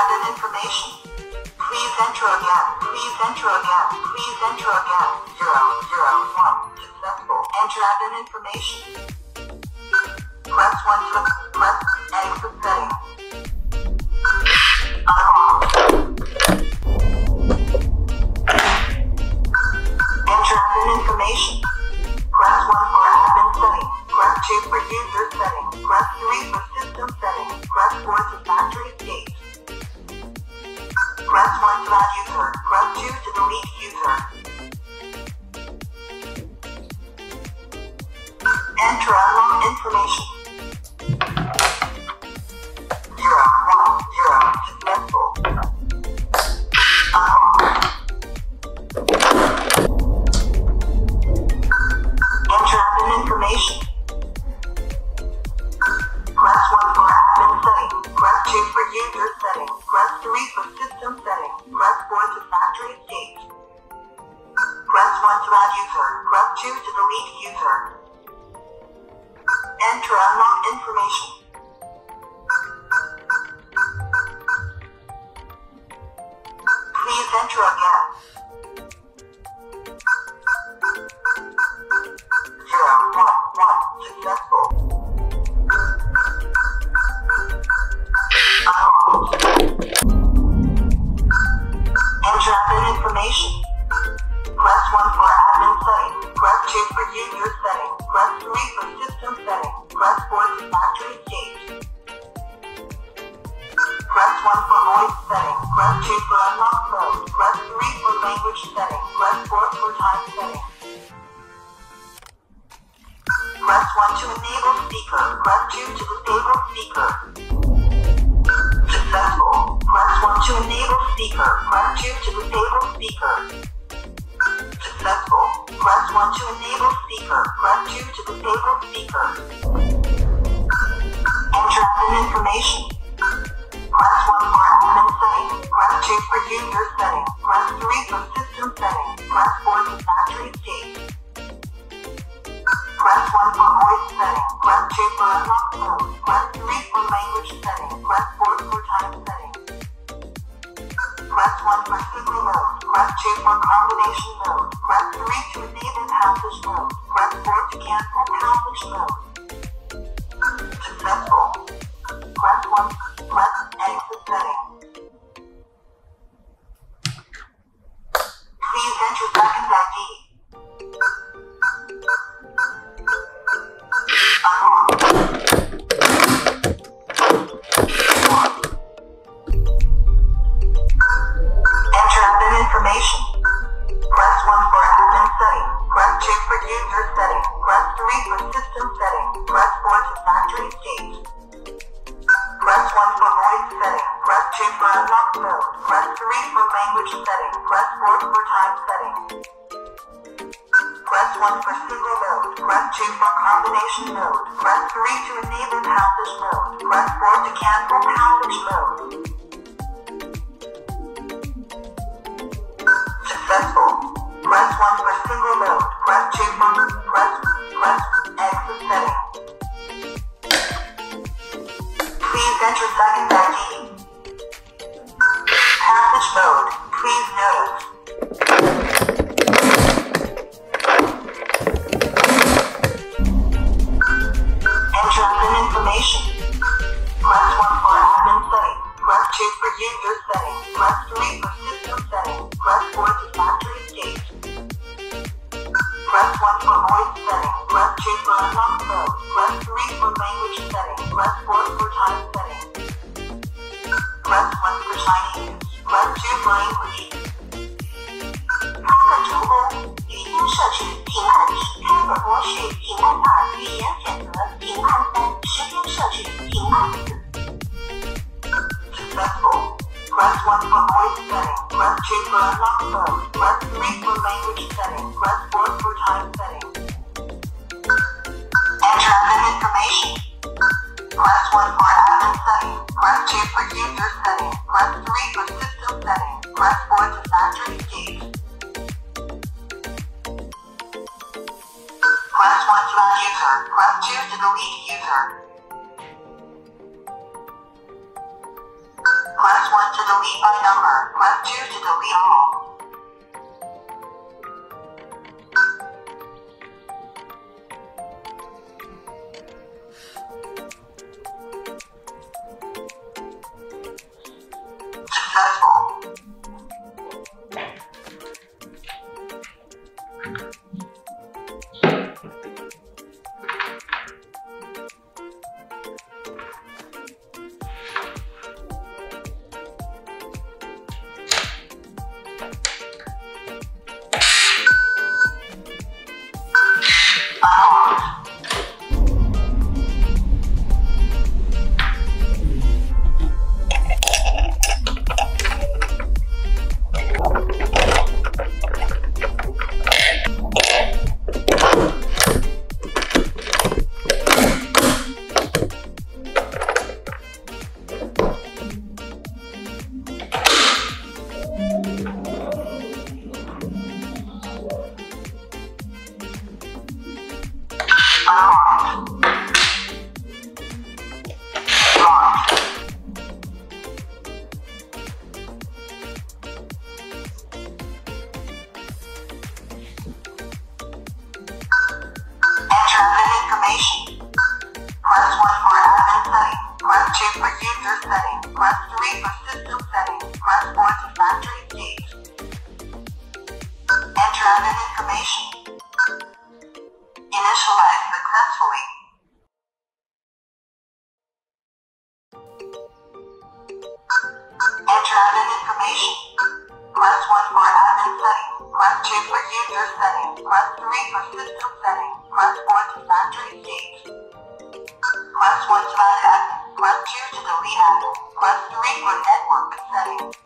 add in information. Please enter again. Please enter again. Please enter again. 001. Successful. Enter add in information. Press 1 to press exit setting. Enter admin information. Press 1 for admin setting. Press 2 for user setting. Press 3 for system setting. Press 4 to factory state. Press 1 to add user. Press 2 to delete user. Enter unlock information. 010 successful. Enter admin information. Press 1 for admin setting. Press 2 for user setting. Press 3 for system setting. Press 4 to factory state. Press 1 to add user. Press 2 to delete user. Enter unlock information. Please enter again. 011 successful. Enter admin information. Press 1 for admin setting. Press 2 for user setting. Press 3 for system setting. Press 4 to factory state. Press 1 for voice setting. Press 2 for unlock mode. Press 3 for language setting. Press 4 for time setting. Press 1 to enable speaker. Press 2 to disable speaker. Successful. Press 1 to enable speaker. Press 2 to disable speaker. Successful. Press 1 to enable speaker. Press 2 to disable speaker. Enter admin information. Press 1 for admin setting. Press 2 for user setting. Press 3 for system setting. Press 4 to factory state. Press 1 for voice setting. Press 2 for unlock mode. Press 3 for language setting. Press 4 for time setting. Press 1 for single mode. Press 2 for combination mode. Press 3 to enable passage mode. Press 4 to cancel passage mode. Successful. Press 1. Press exit setting. Please enter second ID. Enter admin information. Press 1 for admin setting. Press 2 for user setting. Press 3 for system setting. Press 4 to factory state. Press 1 for voice setting. Press 2 for unlock mode. Press 3 for language setting. Press 4 for time setting. Press 1 for single mode. Press 2 for combination mode. Press 3 to enable passage mode. Press 4 to cancel passage mode. Successful. Press 1 for single mode. Press 2 for press exit setting. Please enter second ID. Passage mode. Please notice. Enter admin information. Press 1 for admin setting. Press 2 for user setting. Press 3 for system setting. Press 4 to factory state. Press 1 for voice setting. Press 2 for unlock mode. Press 3 for language setting. Press 4 for time setting. Press 1 for Chinese. Press 2 for English. 开本成功，语音设置，请按1；开本模式，请按2；语言选择，请按3；时间设置，请按4。Successful. Press 1 for voice setting. Press 2 for unlock mode. Press 3 for language setting. Press 4 for time setting. Enter admin information. Press 1 for admin setting. Press 2 for user setting. Press 3 for system setting. Press 4 to factory state. Press 1 to add user. Press 2 to delete user. Press 1 to delete by number. Press 2 to delete all. Successful. Enter admin information. Press 1 for admin setting. Press 2 for user setting. Press 3 for system setting. Press 4 to factory state. Enter admin information. Initialize successfully. Enter admin information. Press 1 for admin setting. Press 2 for user setting. Press 3 for system setting. Press 4 to factory state. Press 1 to add admin. Press 2 to delete admin. Press 3 for network settings.